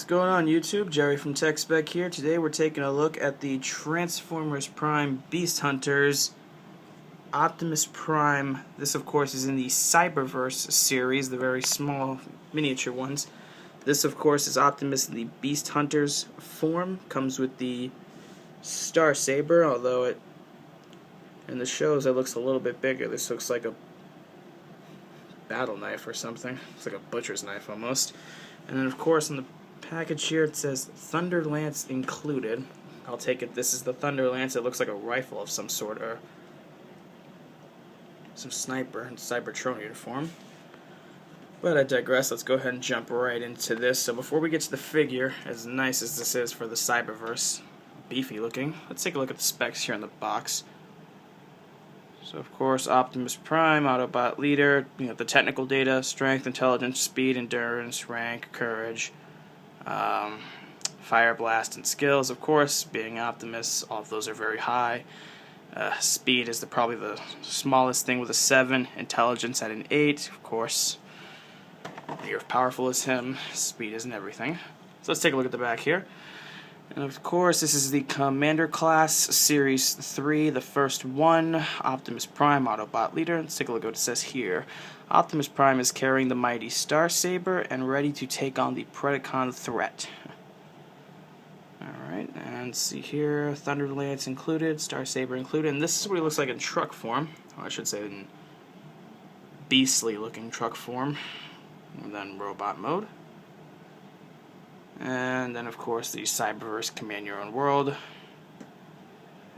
What's going on YouTube? Jerry from TechSpec here. Today we're taking a look at the Transformers Prime Beast Hunters Optimus Prime. This of course is in the Cyberverse series, the very small miniature ones. This of course is Optimus in the Beast Hunters form. Comes with the Star Saber, although it in the shows it looks a little bit bigger. This looks like a battle knife or something. It's like a butcher's knife almost. And then of course on the package here it says Thunder Lance included. I'll take it this is the Thunder Lance. It looks like a rifle of some sort or some sniper in Cybertron uniform. But I digress. Let's go ahead and jump right into this. So before we get to the figure, as nice as this is for the Cyberverse, beefy looking, let's take a look at the specs here in the box. So of course, Optimus Prime, Autobot leader, you know, the technical data, strength, intelligence, speed, endurance, rank, courage, fire blast, and skills. Of course, being Optimus, all of those are very high. Speed is probably the smallest thing with a 7, intelligence at an 8, of course. You're as powerful as him, speed isn't everything. So let's take a look at the back here. And of course, this is the Commander Class, Series 3, the first one, Optimus Prime, Autobot leader. Let's take a look at what it says here. Optimus Prime is carrying the mighty Star Saber and ready to take on the Predacon threat. Alright, and see here, Thunder Lance included, Star Saber included, and this is what he looks like in truck form. Or I should say in beastly looking truck form. And then robot mode. And then of course the Cyberverse Command Your Own World.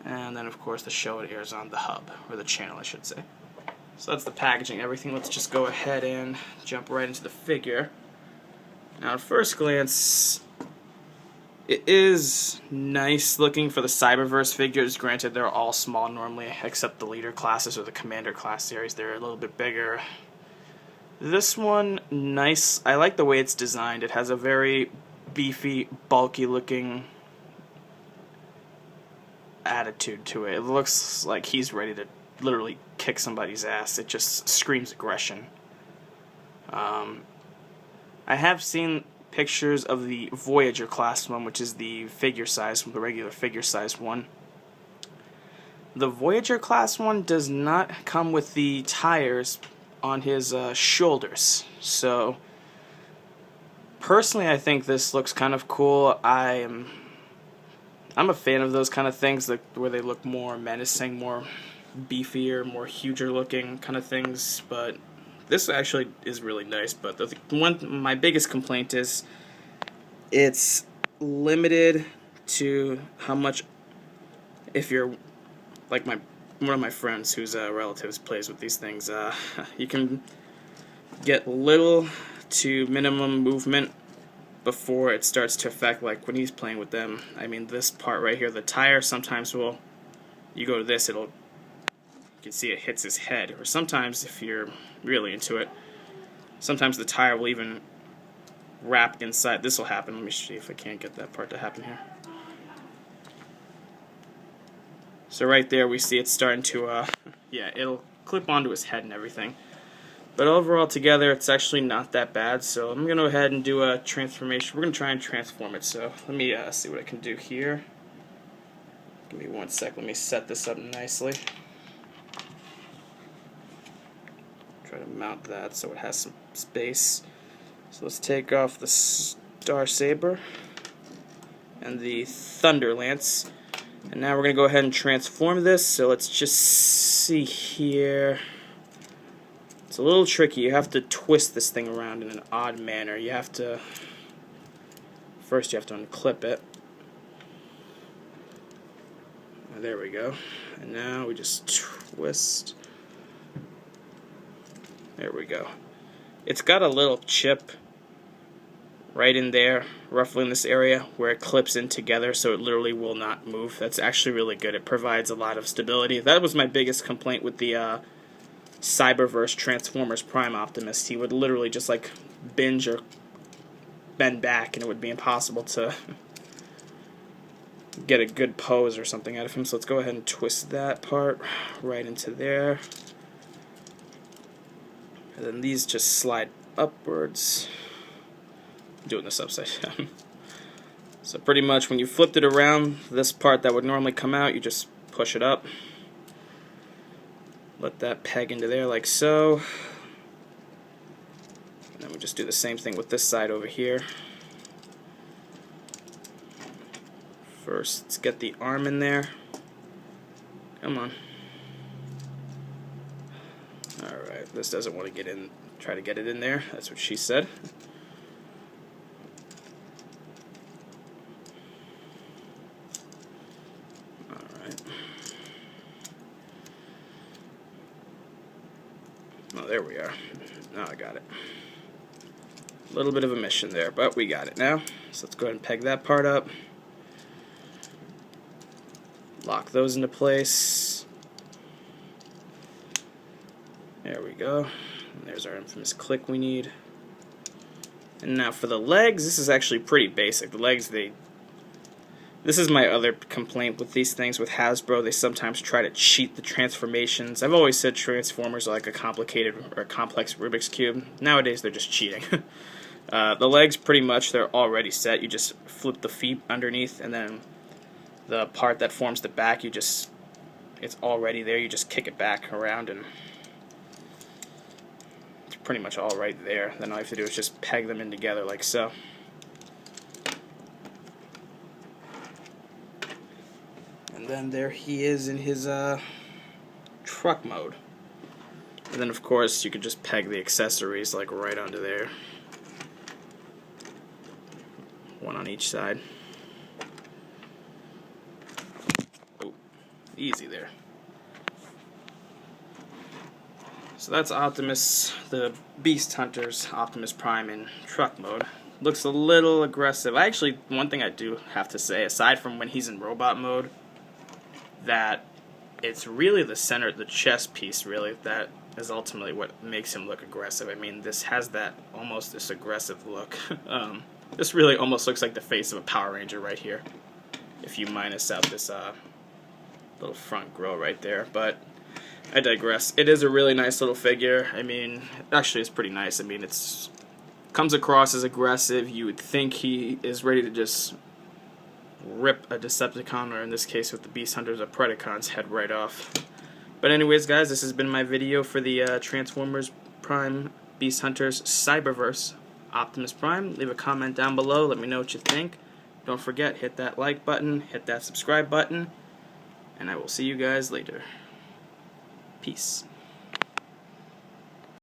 And then of course the show it airs on the hub, or the channel I should say. So that's the packaging, everything. Let's just go ahead and jump right into the figure. Now at first glance, it is nice looking for the Cyberverse figures. Granted, they're all small normally, except the leader classes or the Commander class series. They're a little bit bigger. This one, nice. I like the way it's designed. It has a very beefy, bulky looking attitude to it. It looks like he's ready to literally kick somebody's ass. It just screams aggression. I have seen pictures of the Voyager class one, which is the figure size, the regular figure size one. The Voyager class one does not come with the tires on his shoulders, so personally I think this looks kind of cool. I'm a fan of those kind of things, like where they look more menacing, more beefier, more huger looking kind of things, but this actually is really nice. But my biggest complaint is it's limited to how much, if you're like one of my friends whose relatives plays with these things, you can get little to minimum movement before it starts to affect, like when he's playing with them. I mean, this part right here, the tire, sometimes you go to this, you can see it hits his head, or sometimes if you're really into it, sometimes the tire will even wrap inside. This will happen. Let me see if I can't get that part to happen here. So right there we see it's starting to, yeah, it'll clip onto his head and everything. But overall together it's actually not that bad, so I'm going to go ahead and do a transformation. We're going to try and transform it, so let me see what I can do here. Give me one sec, let me set this up nicely. Try to mount that so it has some space. So let's take off the Star Saber and the Thunder Lance. And now we're going to go ahead and transform this, so let's just see here. It's a little tricky. You have to twist this thing around in an odd manner. You have to, first you have to unclip it. There we go. And now we just twist. There we go. It's got a little chip right in there, roughly in this area, where it clips in together, so it literally will not move. That's actually really good. It provides a lot of stability. That was my biggest complaint with the Cyberverse Transformers Prime Optimus. He would literally just like binge or bend back, and it would be impossible to get a good pose or something out of him. So let's go ahead and twist that part right into there. And then these just slide upwards. I'm doing this upside down. So pretty much when you flipped it around, this part that would normally come out, you just push it up. Let that peg into there like so. And then we just do the same thing with this side over here. First, let's get the arm in there. Come on. Alright, this doesn't want to get in. Try to get it in there. That's what she said. Alright. Oh, there we are. Now I got it. A little bit of a mission there, but we got it now. So let's go ahead and peg that part up. Lock those into place. There we go. And there's our infamous click we need. And now for the legs, this is actually pretty basic. The legs, this is my other complaint with these things with Hasbro. They sometimes try to cheat the transformations. I've always said Transformers are like a complicated or complex Rubik's Cube. Nowadays, they're just cheating. The legs, pretty much, they're already set. You just flip the feet underneath, and then the part that forms the back, it's already there. You just kick it back around, and it's pretty much all right there. Then all you have to do is just peg them in together like so. And then there he is in his truck mode. And then of course you could just peg the accessories like right onto there. One on each side. Oh, easy there. So that's Optimus, the Beast Hunter's Optimus Prime in truck mode. Looks a little aggressive. One thing I do have to say, aside from when he's in robot mode, that it's really the center, the chest piece really, that is ultimately what makes him look aggressive. I mean, this has that almost this aggressive look. This really almost looks like the face of a Power Ranger right here, if you minus out this little front grill right there. But I digress. It is a really nice little figure. I mean, actually it's pretty nice. I mean, it's comes across as aggressive. You would think he is ready to just rip a Decepticon, or in this case with the Beast Hunters, a Predacon's head right off. But anyways, guys, this has been my video for the Transformers Prime Beast Hunters Cyberverse Optimus Prime. Leave a comment down below. Let me know what you think. Don't forget, hit that like button, hit that subscribe button, and I will see you guys later. Peace.